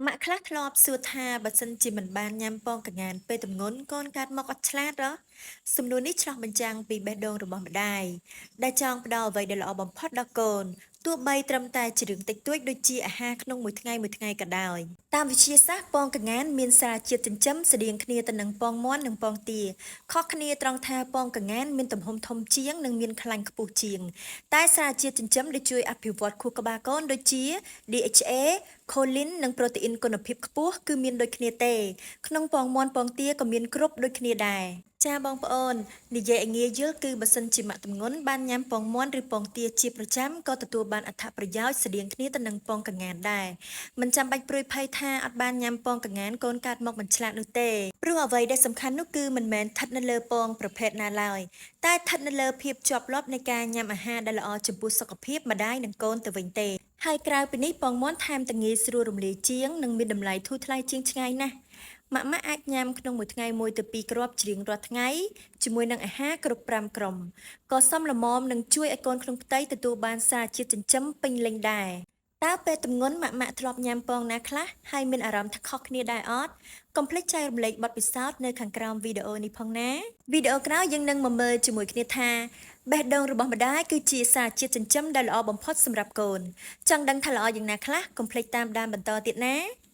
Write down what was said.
ម៉ាក់ខ្លះធ្លាប់សួរថាបើសិនជាមិនបានញ៉ាំពងកង្ហានពេលទម្ងន់កូនកើតមកអត់ឆ្លាតហ៎សំណួរនេះឆ្លុះបញ្ចាំងពីបេះដូងរបស់ម្ដាយដែលចង់ផ្ដល់អ្វីដែលល្អបំផុតដល់កូនទោះបីត្រឹមតែជារឿងតិចតួចដូចជាអាហារក្នុងមួយថ្ងៃក៏ដោយតាមវិទ្យាសាស្ត្រពងកង្ហានមានសារជាតិចិញ្ចឹមស្រដៀងគ្នាទៅនឹងពងមាន់និងពងទាខុសគ្នាត្រង់ថាពងកង្ហានមានទំហំធំជាងនិងមានខ្លាញ់ខ្ពស់ជាងតែសារជាតិចិញ្ចឹមដែលជួយអភិវឌ្ឍខួរក្បាលកូនដូចជា DHA choline និងប្រូតេអ៊ីនគុណភាពខ្ពស់គឺមានដូចគ្នាទេក្នុងពងមាន់ពងទាក៏មានគ្រប់ដូចគ្នាដែរចា៎បងប្អូននិយាយឲ្យងាយយល់គឺបើសិនជាម៉ាក់ទម្ងន់បានញ៉ាំពងមាន់ឬពងទាជាប្រចាំក៏ទទួលបានអត្ថប្រយោជន៍ស្រដៀងគ្នាទៅនឹងពងកង្ហានដែរមិនចាំបាច់ព្រួយភ័យថាអត់បានញ៉ាំពងកង្ហានកូនកើតមកមិនឆ្លាតនោះទេព្រោះអ្វីដែលសំខាន់នោះគឺមិនមែនស្ថិតនៅលើពងប្រភេទណាឡើយតែស្ថិតនៅលើភាពជាប់លាប់នៃការញ៉ាំអាហារដែលល្អចំពោះសុខភាពម្ដាយនិងកូនទៅវិញទេហើយក្រៅពីនេះពងមាន់ថែមទាំងងាយស្រួលរំលាយជាងនិងមានតម្លៃធូរថ្លៃជាងឆ្ងាយណាស់ម៉ាក់អាចញ៉ាំក្នុងមួយថ្ងៃ1ទៅ2គ្រាប់ជារៀងរាល់ថ្ងៃជាមួយនឹងអាហារគ្រប់5ក្រុមក៏សមល្មមនឹងជួយឲ្យកូនក្នុងផ្ទៃទទួលបានសារជាតិចិញ្ចឹមពេញលេញដែរតើពេលទម្ងន់ម៉ាក់ធ្លាប់ញ៉ាំពងណាខ្លះហើយមានអារម្មណ៍ថាខុសគ្នាដែរអត់កុំភ្លេចចែករំលែកបទពិសោធន៍នៅខាងក្រោមវីដេអូនេះផងណាវីដេអូក្រោយយើងនឹងមកមើលជាមួយគ្នាថាបេះដូងរបស់ម្ដាយគឺជាសារជាតិចិញ្ចឹមដែលល្អបំផុតសម្រាប់កូនចង់ដឹងថាល្អយ៉ាងណាខ្លះកុំភ្លេចតាមដានបន្តទៀតណា